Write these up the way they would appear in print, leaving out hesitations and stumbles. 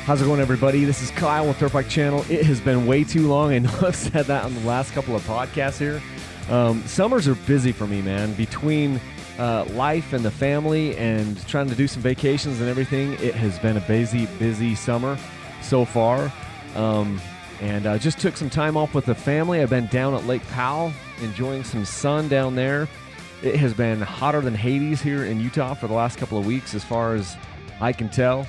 How's it going, everybody? This is Kyle with Dirt Bike Channel. It has been way too long. I know I've said that on the last couple of podcasts here. Summers are busy for me, man. Between life and the family and trying to do some vacations and everything, it has been a busy summer so far. And I just took some time off with the family. I've been down at Lake Powell, enjoying some sun down there. It has been hotter than Hades here in Utah for the last couple of weeks, as far as I can tell.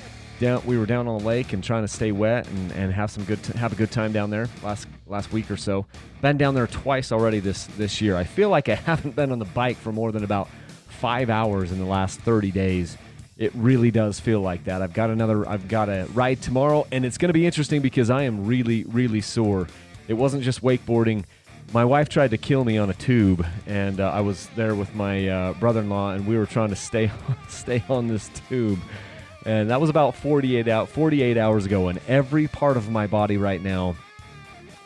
We were down on the lake and trying to stay wet and have a good time down there last week or so. Been down there twice already this year. I feel like I haven't been on the bike for more than about 5 hours in the last 30 days. It really does feel like that. I've got a ride tomorrow, and it's going to be interesting because I am really sore. It wasn't just wakeboarding. My wife tried to kill me on a tube, and I was there with my brother-in-law, and we were trying to stay on this tube. And that was about 48 hours ago, and every part of my body right now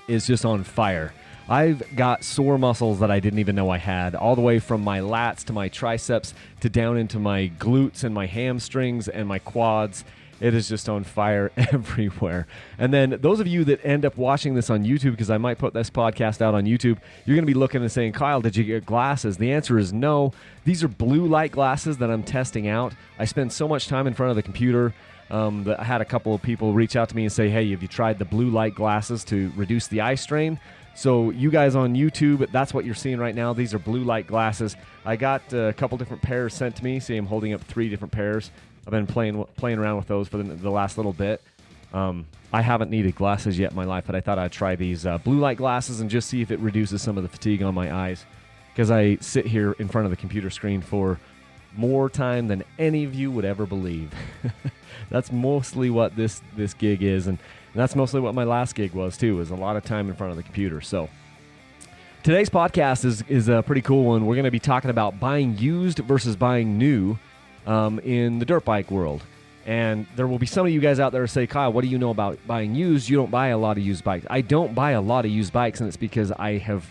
is just on fire. I've got sore muscles that I didn't even know I had, all the way from my lats to my triceps to down into my glutes and my hamstrings and my quads. It is just on fire everywhere. And then those of you that end up watching this on YouTube, because I might put this podcast out on YouTube, you're going to be looking and saying, Kyle, did you get glasses? The answer is no. These are blue light glasses that I'm testing out. I spend so much time in front of the computer that I had a couple of people reach out to me and say, hey, have you tried the blue light glasses to reduce the eye strain? So you guys on YouTube, that's what you're seeing right now. These are blue light glasses. I got a couple different pairs sent to me. See, I'm holding up 3 different pairs. I've been playing around with those for the last little bit. I haven't needed glasses yet in my life, but I thought I'd try these blue light glasses and just see if it reduces some of the fatigue on my eyes, because I sit here in front of the computer screen for more time than any of you would ever believe. That's mostly what this gig is, and that's mostly what my last gig was too, is a lot of time in front of the computer. So today's podcast is a pretty cool one. We're going to be talking about buying used versus buying new in the dirt bike world. And there will be some of you guys out there who say, Kyle, what do you know about buying used? You don't buy a lot of used bikes. I don't buy a lot of used bikes, and it's because I've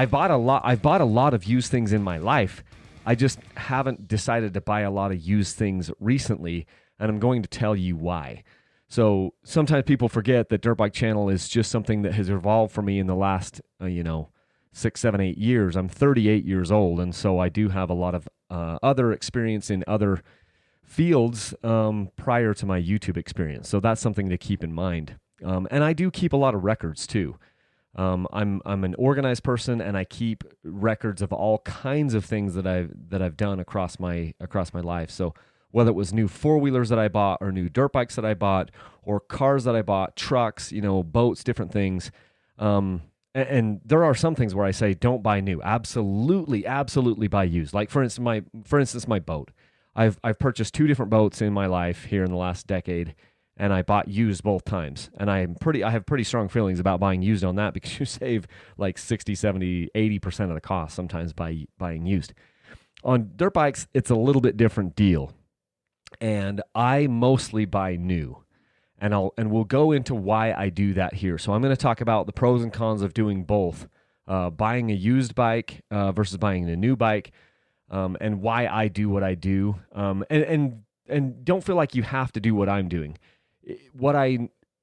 bought a lot of used things in my life. I just haven't decided to buy a lot of used things recently, and I'm going to tell you why. So sometimes people forget that Dirt Bike Channel is just something that has evolved for me in the last 6, 7, 8 years. I'm 38 years old, and so I do have a lot of other experience in other fields prior to my YouTube experience. So that's something to keep in mind. And I do keep a lot of records too. I'm an organized person, and I keep records of all kinds of things that I've done across my life. So whether it was new 4-wheelers that I bought, or new dirt bikes that I bought, or cars that I bought, trucks, boats, different things. And there are some things where I say, don't buy new. Absolutely buy used. Like for instance, my boat. I've purchased 2 different boats in my life here in the last decade, and I bought used both times. And I have pretty strong feelings about buying used on that, because you save like 60, 70, 80% of the cost sometimes by buying used. On dirt bikes, it's a little bit different deal. And I mostly buy new. And we'll go into why I do that here. So I'm going to talk about the pros and cons of doing both, buying a used bike versus buying a new bike, and why I do what I do. And don't feel like you have to do what I'm doing.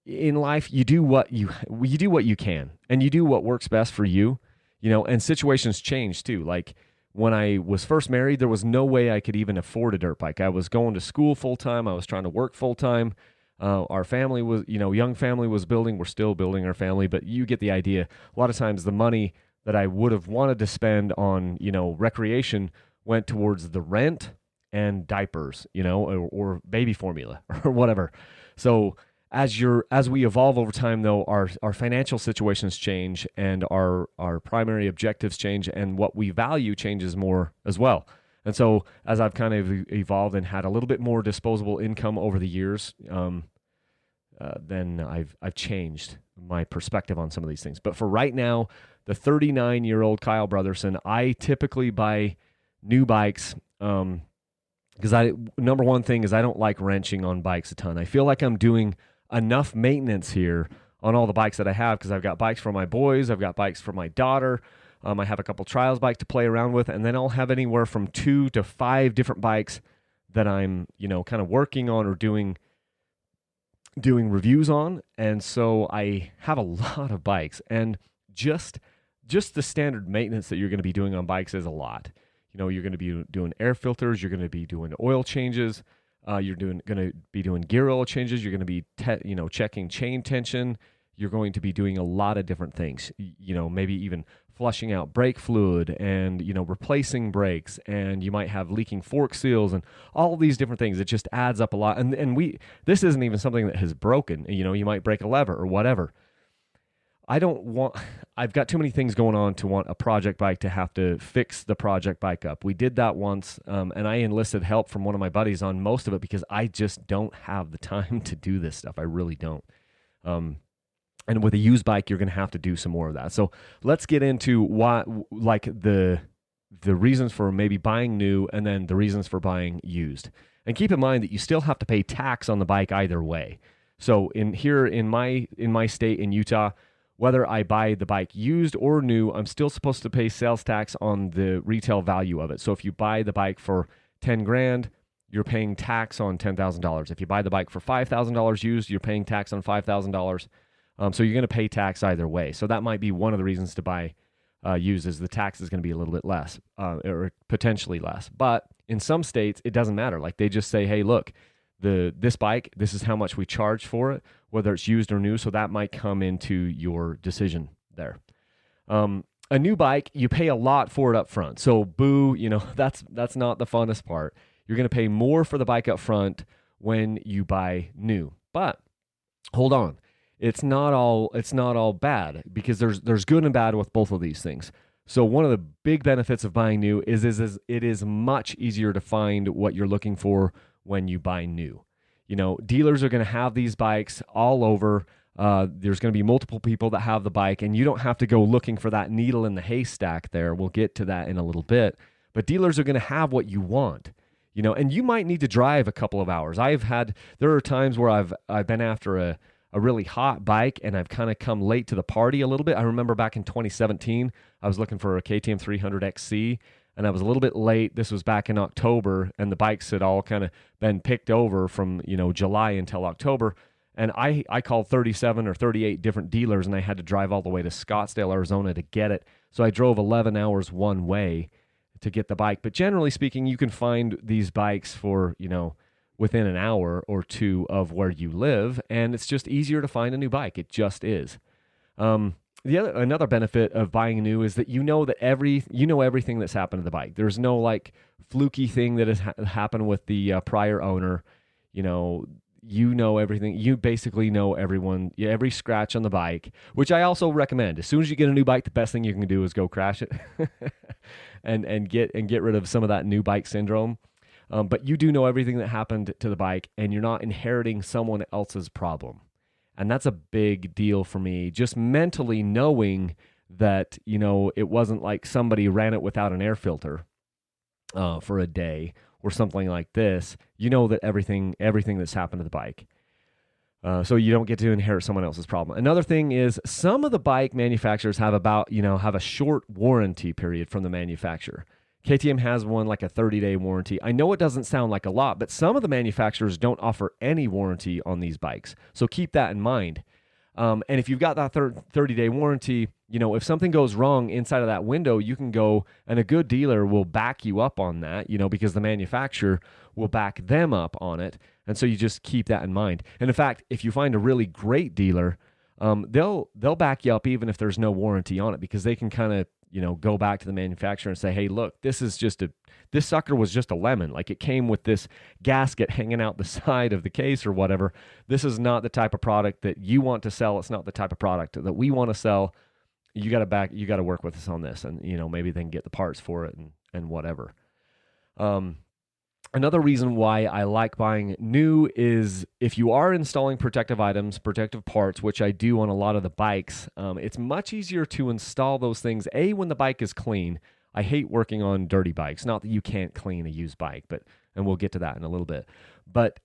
In life, you do what you can, and you do what works best for you. And situations change too. Like when I was first married, there was no way I could even afford a dirt bike. I was going to school full time. I was trying to work full time. Our family was, young family was building. We're still building our family, but you get the idea. A lot of times the money that I would have wanted to spend on, recreation went towards the rent and diapers, or baby formula or whatever. So as we evolve over time, though, our financial situations change, and our primary objectives change, and what we value changes more as well. And so as I've kind of evolved and had a little bit more disposable income over the years, then I've changed my perspective on some of these things. But for right now, the 39-year-old Kyle Brotherson, I typically buy new bikes because number one thing is I don't like wrenching on bikes a ton. I feel like I'm doing enough maintenance here on all the bikes that I have, because I've got bikes for my boys, I've got bikes for my daughter. I have a couple trials bikes to play around with, and then I'll have anywhere from 2 to 5 different bikes that I'm, kind of working on or doing doing reviews on, and so I have a lot of bikes, and just the standard maintenance that you're going to be doing on bikes is a lot. You're going to be doing air filters, you're going to be doing oil changes, you're going to be doing gear oil changes, you're going to be checking chain tension, you're going to be doing a lot of different things. Maybe even flushing out brake fluid and replacing brakes, and you might have leaking fork seals and all these different things. It just adds up a lot. And this isn't even something that has broken. You might break a lever or whatever. I've got too many things going on to want a project bike to have to fix the project bike up. We did that once, and I enlisted help from one of my buddies on most of it because I just don't have the time to do this stuff. I really don't. And with a used bike, you're going to have to do some more of that. So let's get into the reasons for maybe buying new, and then the reasons for buying used. And keep in mind that you still have to pay tax on the bike either way. So in my state in Utah, whether I buy the bike used or new, I'm still supposed to pay sales tax on the retail value of it. So if you buy the bike for $10,000, you're paying tax on $10,000. If you buy the bike for $5,000 used, you're paying tax on $5,000. So you're going to pay tax either way. So that might be one of the reasons to buy used, is the tax is going to be a little bit less, or potentially less. But in some states, it doesn't matter. Like they just say, hey, look, this bike, this is how much we charge for it, whether it's used or new. So that might come into your decision there. A new bike, you pay a lot for it up front. So boo, that's not the funnest part. You're going to pay more for the bike up front when you buy new. But hold on. It's not all bad, because there's good and bad with both of these things. So one of the big benefits of buying new is it is much easier to find what you're looking for when you buy new. Dealers are going to have these bikes all over. There's going to be multiple people that have the bike, and you don't have to go looking for that needle in the haystack there. We'll get to that in a little bit. But dealers are going to have what you want, and you might need to drive a couple of hours. There are times where I've been after a really hot bike, and I've kind of come late to the party a little bit. I remember back in 2017, I was looking for a KTM 300 XC, and I was a little bit late. This was back in October, and the bikes had all kind of been picked over from July until October. And I called 37 or 38 different dealers, and I had to drive all the way to Scottsdale, Arizona to get it. So I drove 11 hours one way to get the bike. But generally speaking, you can find these bikes for, within an hour or two of where you live, and it's just easier to find a new bike. It just is. Another benefit of buying new is that you know everything that's happened to the bike. There's no fluky thing that has happened with the prior owner. You know everything. You basically know every scratch on the bike, which I also recommend. As soon as you get a new bike, the best thing you can do is go crash it and get rid of some of that new bike syndrome. But you do know everything that happened to the bike, and you're not inheriting someone else's problem. And that's a big deal for me, just mentally knowing that, it wasn't like somebody ran it without an air filter for a day or something like this. That everything that's happened to the bike. So you don't get to inherit someone else's problem. Another thing is, some of the bike manufacturers have a short warranty period from the manufacturer. KTM has one like a 30-day warranty. I know it doesn't sound like a lot, but some of the manufacturers don't offer any warranty on these bikes. So keep that in mind. And if you've got that 30-day warranty, if something goes wrong inside of that window, you can go, and a good dealer will back you up on that, because the manufacturer will back them up on it. And so you just keep that in mind. And in fact, if you find a really great dealer, they'll back you up even if there's no warranty on it, because they can kind of go back to the manufacturer and say, hey, look, this sucker was just a lemon. Like, it came with this gasket hanging out the side of the case or whatever. This is not the type of product that you want to sell. It's not the type of product that we want to sell. You got to work with us on this, and maybe they can get the parts for it and whatever. Another reason why I like buying new is if you are installing protective items, protective parts, which I do on a lot of the bikes, it's much easier to install those things, when the bike is clean. I hate working on dirty bikes. Not that you can't clean a used bike, and we'll get to that in a little bit. But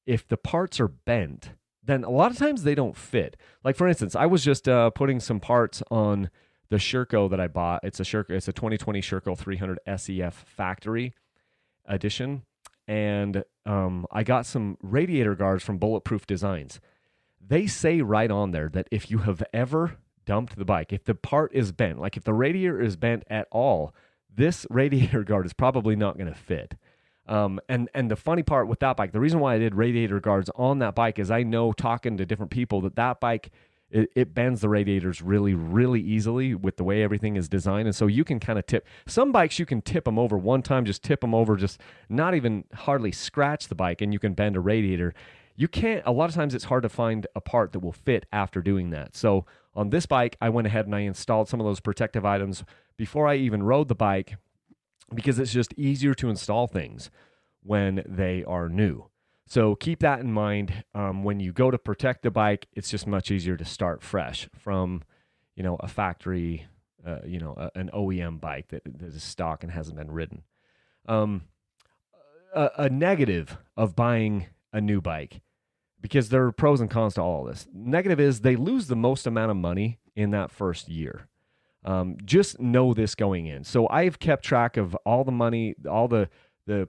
if the parts are bent, then a lot of times they don't fit. Like, for instance, I was just putting some parts on the Sherco that I bought. It's a 2020 Sherco 300 SEF factory edition, and I got some radiator guards from Bulletproof Designs. They say right on there that if you have ever dumped the bike, if the part is bent, like if the radiator is bent at all, this radiator guard is probably not going to fit. And the funny part with that bike, the reason why I did radiator guards on that bike is I know, talking to different people, that bike, it bends the radiators really, really easily with the way everything is designed. And so you can kind of tip. Some bikes, you can tip them over one time, just tip them over, just not even hardly scratch the bike, and you can bend a radiator. You can't, a lot of times it's hard to find a part that will fit after doing that. So on this bike, I went ahead and I installed some of those protective items before I even rode the bike, because it's just easier to install things when they are new. So keep that in mind. When you go to protect the bike, it's just much easier to start fresh from, a factory, an OEM bike that is stock and hasn't been ridden. A negative of buying a new bike, because there are pros and cons to all of this. Negative is they lose the most amount of money in that first year. Just know this going in. So I've kept track of all the money, all the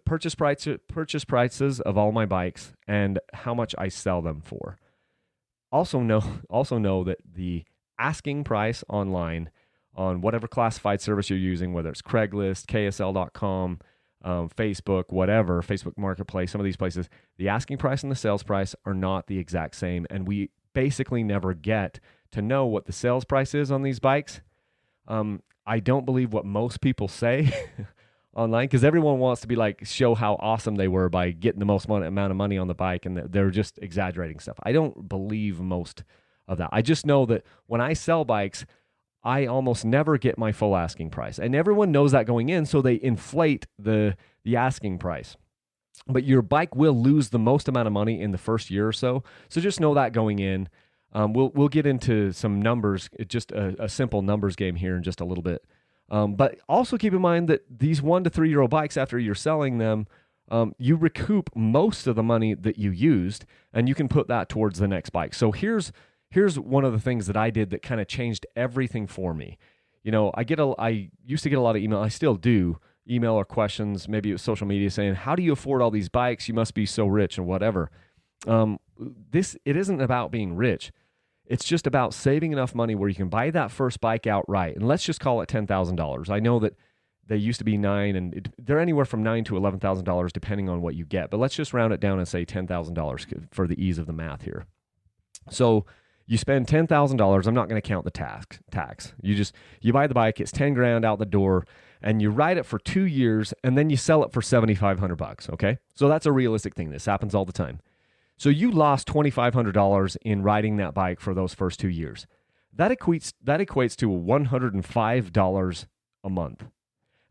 purchase prices of all my bikes and how much I sell them for. Also know that the asking price online on whatever classified service you're using, whether it's Craigslist, KSL.com, Facebook, whatever, Facebook Marketplace, some of these places, the asking price and the sales price are not the exact same. And we basically never get to know what the sales price is on these bikes. I don't believe what most people say online, because everyone wants to be like, show how awesome they were by getting the most amount of money on the bike, and they're just exaggerating stuff. I don't believe most of that. I just know that when I sell bikes, I almost never get my full asking price, and everyone knows that going in, so they inflate the asking price. But your bike will lose the most amount of money in the first year or so. So just know that going in. We'll get into some numbers, just a simple numbers game here in just a little bit. But also keep in mind that these 1 to 3 year old bikes, after you're selling them, you recoup most of the money that you used, and you can put that towards the next bike. So here's one of the things that I did that kind of changed everything for me. I used to get a lot of email. I still do email or questions, maybe it was social media, saying, how do you afford all these bikes? You must be so rich and whatever. It isn't about being rich. It's just about saving enough money where you can buy that first bike outright. And let's just call it $10,000. I know that they used to be $9,000, and they're anywhere from $9,000 to $11,000 depending on what you get. But let's just round it down and say $10,000 for the ease of the math here. So you spend $10,000. I'm not going to count the tax. You buy the bike. It's $10,000 out the door, and you ride it for 2 years, and then you sell it for $7,500. Okay, so that's a realistic thing. This happens all the time. So you lost $2,500 in riding that bike for those first 2 years. That equates to $105 a month.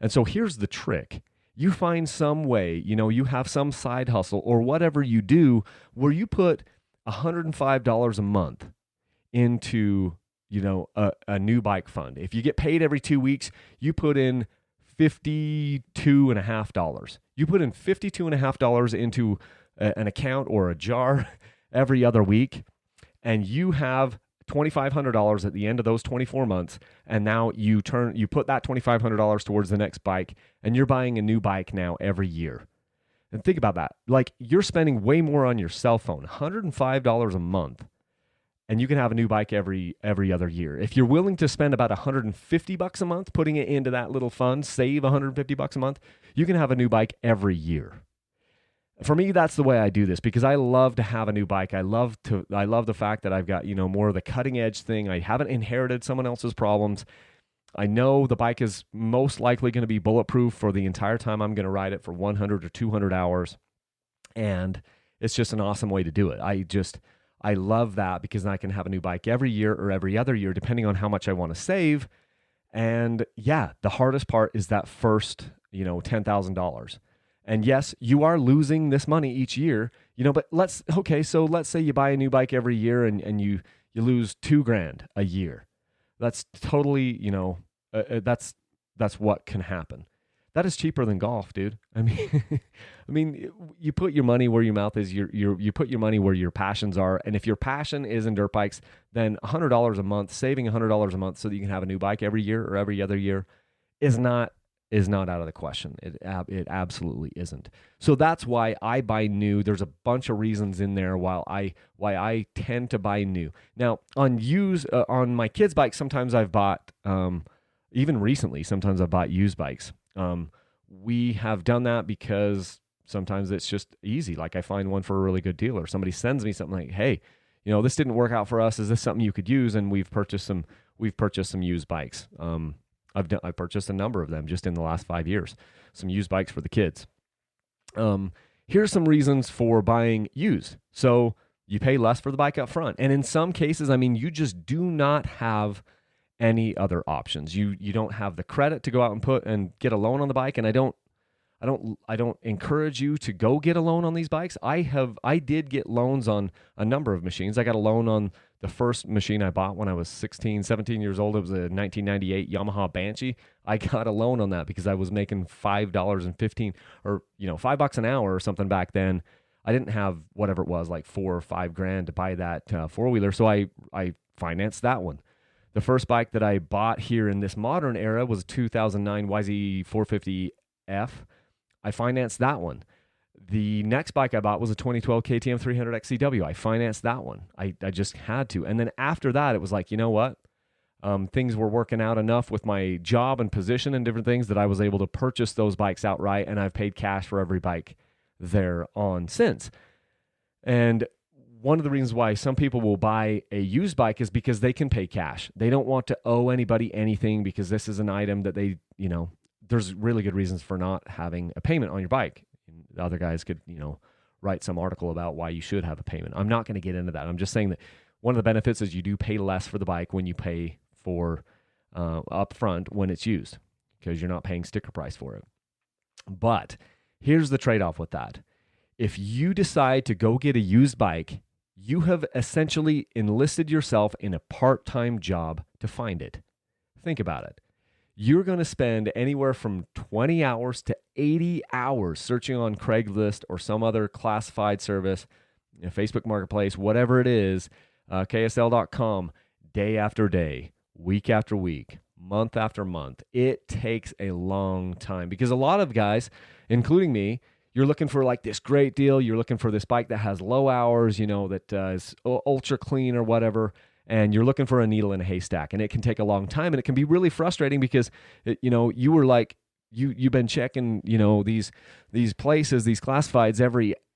And so here's the trick. You find some way, you have some side hustle or whatever you do where you put $105 a month into, a new bike fund. If you get paid every 2 weeks, you put in $52.50. You put in $52.50 into an account or a jar every other week, and you have $2,500 at the end of those 24 months, and now you put that $2,500 towards the next bike, and you're buying a new bike now every year. And think about that. Like, you're spending way more on your cell phone, $105 a month, and you can have a new bike every other year. If you're willing to spend about $150 a month, putting it into that little fund, save $150 a month, you can have a new bike every year. For me, that's the way I do this, because I love to have a new bike. I love the fact that I've got, more of the cutting edge thing. I haven't inherited someone else's problems. I know the bike is most likely going to be bulletproof for the entire time I'm going to ride it for 100 or 200 hours. And it's just an awesome way to do it. I love that, because then I can have a new bike every year or every other year, depending on how much I want to save. And yeah, the hardest part is that first, $10,000. And yes, you are losing this money each year, but let's say you buy a new bike every year and you lose $2,000 a year. That's totally, that's what can happen. That is cheaper than golf, dude. I mean, you put your money where your mouth is. You put your money where your passions are. And if your passion is in dirt bikes, then $100 a month, saving $100 a month so that you can have a new bike every year or every other year is not is not out of the question. It absolutely isn't. So that's why I buy new. There's a bunch of reasons in there why I tend to buy new. Now on my kids' bikes, sometimes I've bought even recently. Sometimes I've bought used bikes. We have done that because sometimes it's just easy. Like I find one for a really good deal, or somebody sends me something like, "Hey, this didn't work out for us. Is this something you could use?" And we've purchased some used bikes. I've purchased a number of them just in the last 5 years, some used bikes for the kids. Here's some reasons for buying used. So you pay less for the bike up front. And in some cases, you just do not have any other options. You don't have the credit to go out and get a loan on the bike. And I don't encourage you to go get a loan on these bikes. I did get loans on a number of machines. I got a loan on the first machine I bought when I was 16, 17 years old. It was a 1998 Yamaha Banshee. I got a loan on that because I was making $5.15 or $5 an hour or something back then. I didn't have whatever it was, like $4 or $5 grand to buy that four-wheeler. So I financed that one. The first bike that I bought here in this modern era was a 2009 YZ450F. I financed that one. The next bike I bought was a 2012 KTM 300 XCW. I financed that one. I just had to. And then after that, it was like, you know what? Things were working out enough with my job and position and different things that I was able to purchase those bikes outright, and I've paid cash for every bike there on since. And one of the reasons why some people will buy a used bike is because they can pay cash. They don't want to owe anybody anything because this is an item that they, there's really good reasons for not having a payment on your bike. The other guys could, write some article about why you should have a payment. I'm not going to get into that. I'm just saying that one of the benefits is you do pay less for the bike when you pay for up front when it's used, because you're not paying sticker price for it. But here's the trade-off with that. If you decide to go get a used bike, you have essentially enlisted yourself in a part-time job to find it. Think about it. You're going to spend anywhere from 20 hours to 80 hours searching on Craigslist or some other classified service, Facebook Marketplace, whatever it is, KSL.com, day after day, week after week, month after month. It takes a long time because a lot of guys, including me, you're looking for like this great deal. You're looking for this bike that has low hours, that is ultra clean or whatever. And you're looking for a needle in a haystack, and it can take a long time, and it can be really frustrating because, you were like, you've been checking, these places, these classifieds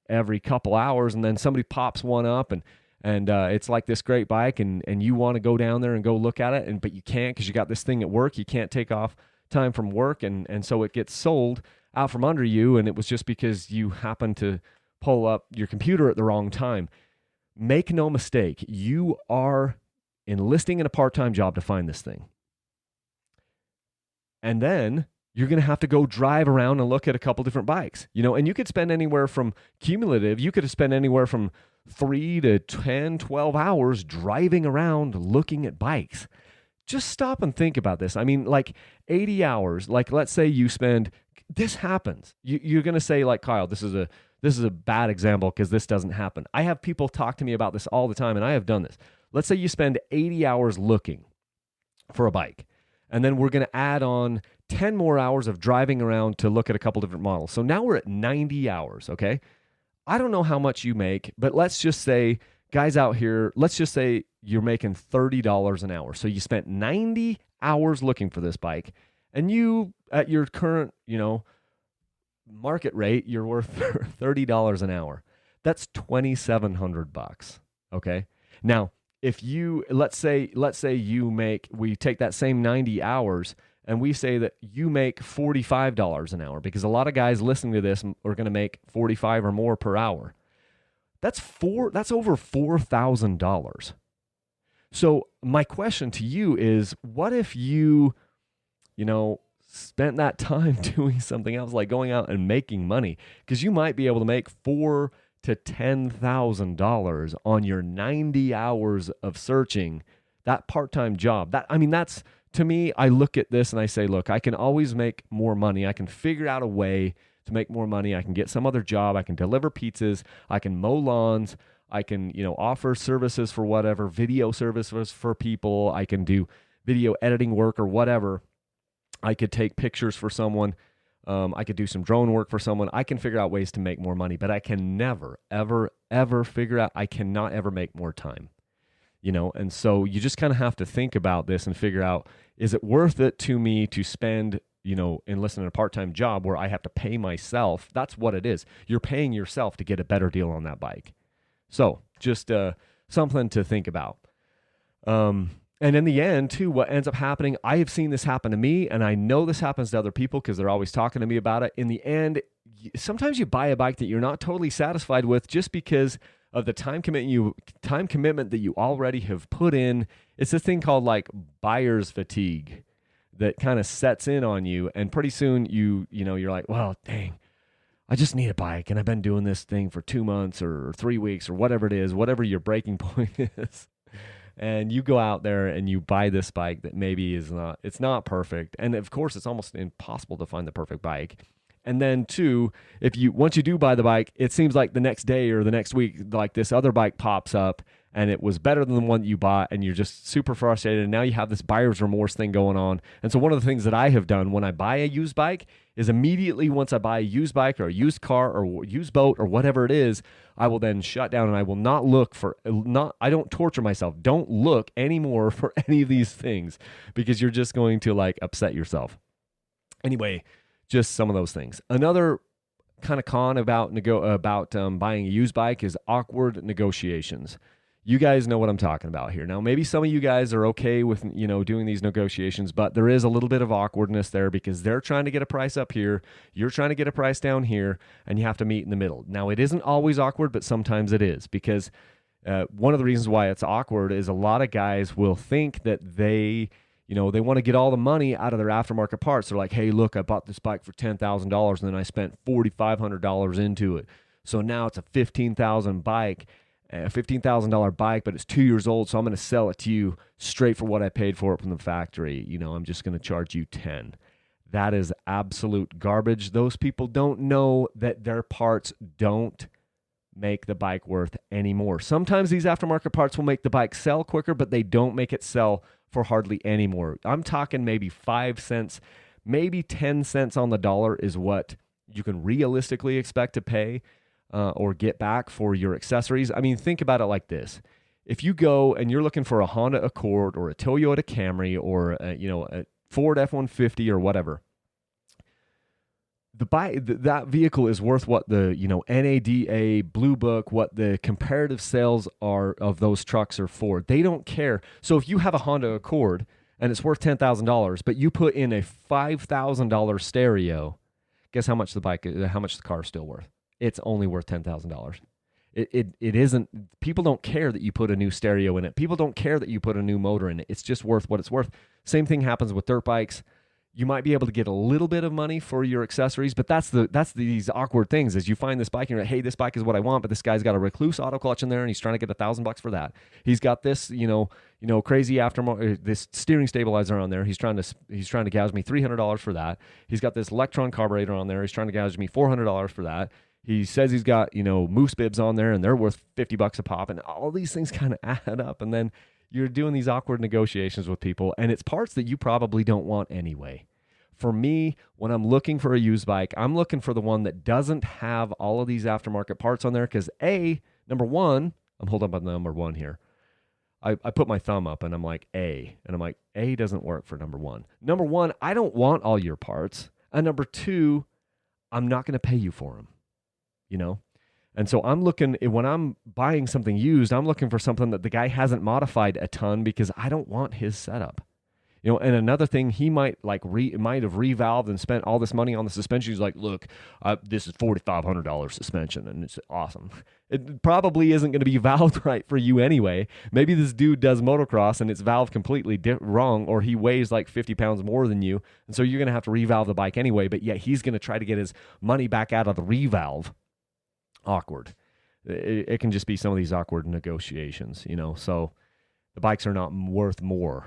every couple hours, and then somebody pops one up, and it's like this great bike, and you want to go down there and go look at it, but you can't because you got this thing at work. You can't take off time from work, and so it gets sold out from under you, and it was just because you happened to pull up your computer at the wrong time. Make no mistake, you are enlisting in a part-time job to find this thing. And then you're going to have to go drive around and look at a couple different bikes, and you could spend anywhere from cumulative, you could spend anywhere from 3 to 10, 12 hours driving around looking at bikes. Just stop and think about this. Like 80 hours, like let's say you spend, this happens. You're going to say like, Kyle, this is a bad example because this doesn't happen. I have people talk to me about this all the time, and I have done this. Let's say you spend 80 hours looking for a bike, and then we're going to add on 10 more hours of driving around to look at a couple different models. So now we're at 90 hours, okay? I don't know how much you make, but let's just say, guys out here, let's just say you're making $30 an hour. So you spent 90 hours looking for this bike, and you, at your current, market rate, you're worth $30 an hour. That's $2,700, okay? Now, if you, let's say we take that same 90 hours and we say that you make $45 an hour, because a lot of guys listening to this are going to make 45 or more per hour. That's over $4,000. So my question to you is, what if you spent that time doing something else, like going out and making money? Because you might be able to make $4,000 to $10,000 on your 90 hours of searching, that part-time job. That's, to me, I look at this and I say, look, I can always make more money. I can figure out a way to make more money. I can get some other job. I can deliver pizzas. I can mow lawns. I can, offer services for whatever, video services for people. I can do video editing work or whatever. I could take pictures for someone. I could do some drone work for someone. I can figure out ways to make more money, but I can never, ever, ever figure out, I cannot ever make more time, And so you just kind of have to think about this and figure out, is it worth it to me to spend, enlist in a part-time job where I have to pay myself? That's what it is. You're paying yourself to get a better deal on that bike. So just something to think about. And in the end, too, what ends up happening, I have seen this happen to me, and I know this happens to other people because they're always talking to me about it. In the end, sometimes you buy a bike that you're not totally satisfied with just because of the time commitment that you already have put in. It's this thing called like buyer's fatigue that kind of sets in on you, and pretty soon you're like, well, dang, I just need a bike, and I've been doing this thing for 2 months or 3 weeks or whatever it is, whatever your breaking point is. And you go out there and you buy this bike that maybe it's not perfect. And of course, it's almost impossible to find the perfect bike. And then two, once you do buy the bike, it seems like the next day or the next week, like this other bike pops up and it was better than the one that you bought, and you're just super frustrated. And now you have this buyer's remorse thing going on. And so one of the things that I have done when I buy a used bike is immediately once I buy a used bike or a used car or used boat or whatever it is, I will then shut down and I will not look I don't torture myself. Don't look anymore for any of these things because you're just going to like upset yourself. Anyway, just some of those things. Another kind of con about buying a used bike is awkward negotiations. You guys know what I'm talking about here. Now, maybe some of you guys are okay with, doing these negotiations, but there is a little bit of awkwardness there because they're trying to get a price up here, you're trying to get a price down here, and you have to meet in the middle. Now, it isn't always awkward, but sometimes it is because one of the reasons why it's awkward is a lot of guys will think that they want to get all the money out of their aftermarket parts. They're like, hey, look, I bought this bike for $10,000 and then I spent $4,500 into it. So now it's a $15,000 bike. A $15,000 bike, but it's 2 years old, so I'm going to sell it to you straight for what I paid for it from the factory. I'm just going to charge you 10. That is absolute garbage. Those people don't know that their parts don't make the bike worth anymore. Sometimes these aftermarket parts will make the bike sell quicker, but they don't make it sell for hardly any more. I'm talking maybe 5 cents, maybe 10 cents on the dollar is what you can realistically expect to pay or get back for your accessories. I mean, think about it like this. If you go and you're looking for a Honda Accord or a Toyota Camry or a Ford F-150 or whatever, that vehicle is worth what the NADA Blue Book, what the comparative sales are of those trucks are for. They don't care. So if you have a Honda Accord and it's worth $10,000, but you put in a $5,000 stereo, guess how much the car is still worth? It's only worth $10,000. It isn't. People don't care that you put a new stereo in it. People don't care that you put a new motor in it. It's just worth what it's worth. Same thing happens with dirt bikes. You might be able to get a little bit of money for your accessories, but that's these awkward things. As you find this bike and you're like, hey, this bike is what I want, but this guy's got a Recluse auto clutch in there and he's trying to get $1,000 for that. He's got this, crazy aftermarket, this steering stabilizer on there. He's trying to gouge me $300 for that. He's got this Electron carburetor on there. He's trying to gouge me $400 for that. He says he's got, moose bibs on there and they're worth $50 a pop, and all these things kind of add up. And then you're doing these awkward negotiations with people, and it's parts that you probably don't want anyway. For me, when I'm looking for a used bike, I'm looking for the one that doesn't have all of these aftermarket parts on there because number one, I'm holding up on number one here. I put my thumb up and I'm like, A. And I'm like, A doesn't work for number one. Number one, I don't want all your parts. And number two, I'm not going to pay you for them. And so I'm looking, when I'm buying something used, I'm looking for something that the guy hasn't modified a ton because I don't want his setup. And another thing, he might have revalved and spent all this money on the suspension. He's like, look, this is $4,500 suspension, and it's awesome. It probably isn't going to be valved right for you anyway. Maybe this dude does motocross and it's valved completely wrong, or he weighs like 50 pounds more than you, and so you're going to have to revalve the bike anyway, but yet he's going to try to get his money back out of the revalve. Awkward. It can just be some of these awkward negotiations, so the bikes are not worth more.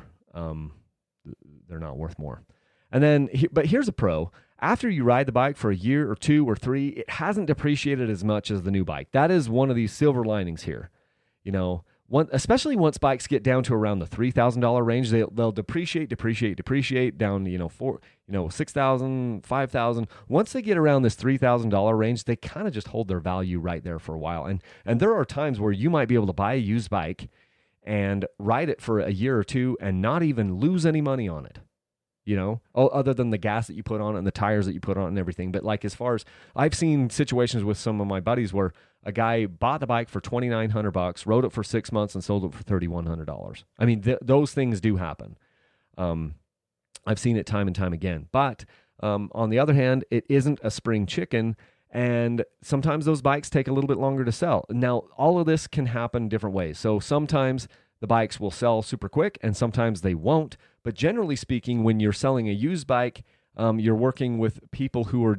They're not worth more. And then, but here's a pro. After you ride the bike for a year or 2 or 3, it hasn't depreciated as much as the new bike. That is one of these silver linings here. especially once bikes get down to around the $3,000 range, they'll depreciate down, $6,000, $5,000. Once they get around this $3,000 range, they kind of just hold their value right there for a while. And there are times where you might be able to buy a used bike and ride it for a year or two and not even lose any money on it. Other than the gas that you put on it and the tires that you put on it and everything. But like, as far as I've seen situations with some of my buddies where a guy bought the bike for $2,900, rode it for 6 months and sold it for $3,100. I mean, those things do happen. I've seen it time and time again. But on the other hand, it isn't a spring chicken, and sometimes those bikes take a little bit longer to sell. Now, all of this can happen different ways. So sometimes the bikes will sell super quick, and sometimes they won't. But generally speaking, when you're selling a used bike, you're working with people who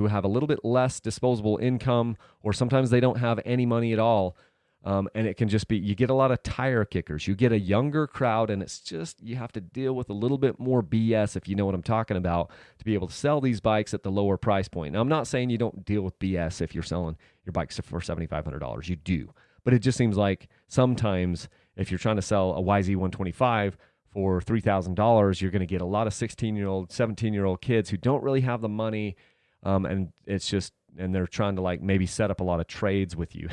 have a little bit less disposable income, or sometimes they don't have any money at all. And it can just be, you get a lot of tire kickers. You get a younger crowd, and it's just, you have to deal with a little bit more BS, if you know what I'm talking about, to be able to sell these bikes at the lower price point. Now, I'm not saying you don't deal with BS if you're selling your bikes for $7,500. You do. But it just seems like sometimes if you're trying to sell a YZ125 for $3,000, you're going to get a lot of 16-year-old, 17-year-old kids who don't really have the money, and they're trying to like maybe set up a lot of trades with you.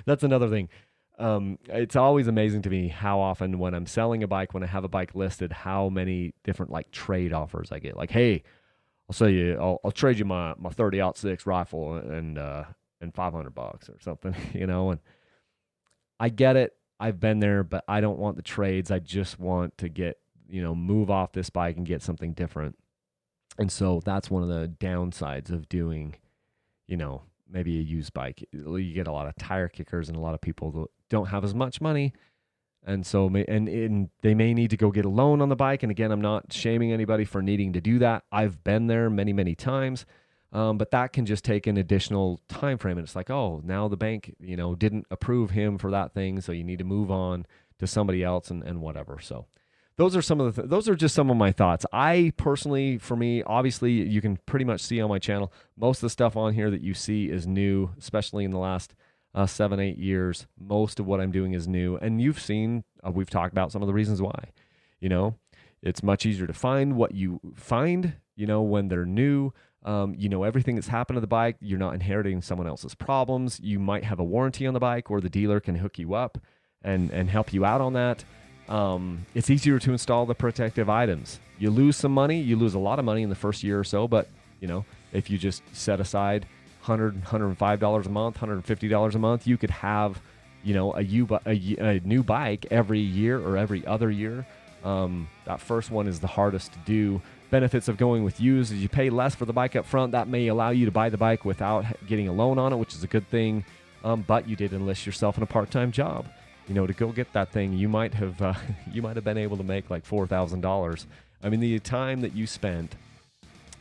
That's another thing. It's always amazing to me how often when I'm selling a bike, when I have a bike listed, how many different like trade offers I get. Like, hey, I'll trade you my 30-06 rifle and $500 or something, And I get it. I've been there, but I don't want the trades. I just want to move off this bike and get something different. And so that's one of the downsides of doing, maybe a used bike. You get a lot of tire kickers and a lot of people that don't have as much money. And so, and they may need to go get a loan on the bike. And again, I'm not shaming anybody for needing to do that. I've been there many, many times. But that can just take an additional time frame. And it's like, oh, now the bank, didn't approve him for that thing. So you need to move on to somebody else and whatever. So those are those are just some of my thoughts. I personally, for me, obviously you can pretty much see on my channel, most of the stuff on here that you see is new, especially in the last 7-8 years. Most of what I'm doing is new. And you've seen, we've talked about some of the reasons why. It's much easier to find what you find, when they're new. Everything that's happened to the bike. You're not inheriting someone else's problems. You might have a warranty on the bike, or the dealer can hook you up and help you out on that. It's easier to install the protective items. You lose some money. You lose a lot of money in the first year or so, but if you just set aside $100, $105 a month, $150 a month, you could have a new bike every year or every other year. That first one is the hardest to do. Benefits of going with used is you pay less for the bike up front. That may allow you to buy the bike without getting a loan on it, which is a good thing. But you did enlist yourself in a part-time job, to go get that thing. You might have been able to make like $4,000. I mean, the time that you spent,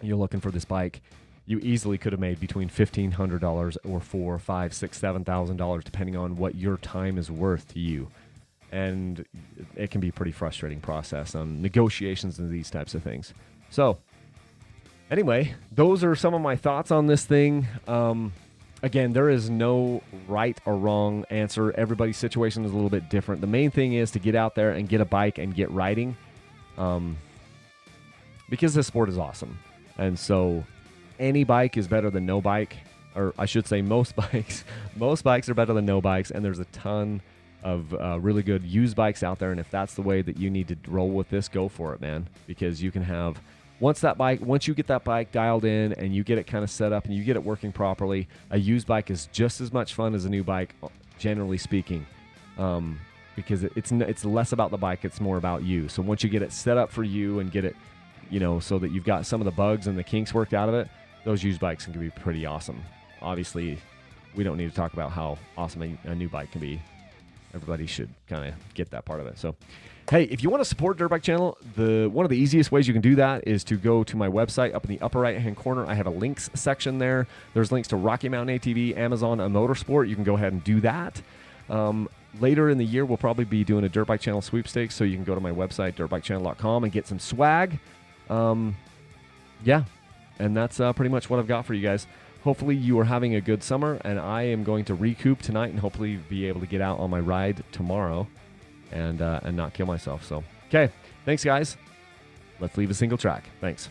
you're looking for this bike, you easily could have made between $1,500 or $4,000, $5,000, $6,000, $7,000, depending on what your time is worth to you. And it can be a pretty frustrating process on negotiations and these types of things. So anyway, those are some of my thoughts on this thing. Again, there is no right or wrong answer. Everybody's situation is a little bit different. The main thing is to get out there and get a bike and get riding, because this sport is awesome. And so any bike is better than no bike, or I should say most bikes. Most bikes are better than no bikes, and there's a ton of really good used bikes out there. And if that's the way that you need to roll with this, go for it, man, because you can have, once you get that bike dialed in and you get it kind of set up and you get it working properly, a used bike is just as much fun as a new bike, generally speaking, because it's less about the bike, it's more about you. So once you get it set up for you and get it, so that you've got some of the bugs and the kinks worked out of it, those used bikes can be pretty awesome. Obviously, we don't need to talk about how awesome a new bike can be. Everybody should kind of get that part of it. So, hey, if you want to support Dirt Bike Channel, one of the easiest ways you can do that is to go to my website. Up in the upper right-hand corner, I have a links section there. There's links to Rocky Mountain ATV, Amazon, and Motorsport. You can go ahead and do that. Later in the year, we'll probably be doing a Dirt Bike Channel sweepstakes, so you can go to my website, dirtbikechannel.com, and get some swag. Yeah, and that's pretty much what I've got for you guys. hopefully you are having a good summer, and I am going to recoup tonight and hopefully be able to get out on my ride tomorrow and not kill myself. So, okay. Thanks, guys. Let's leave a single track. Thanks.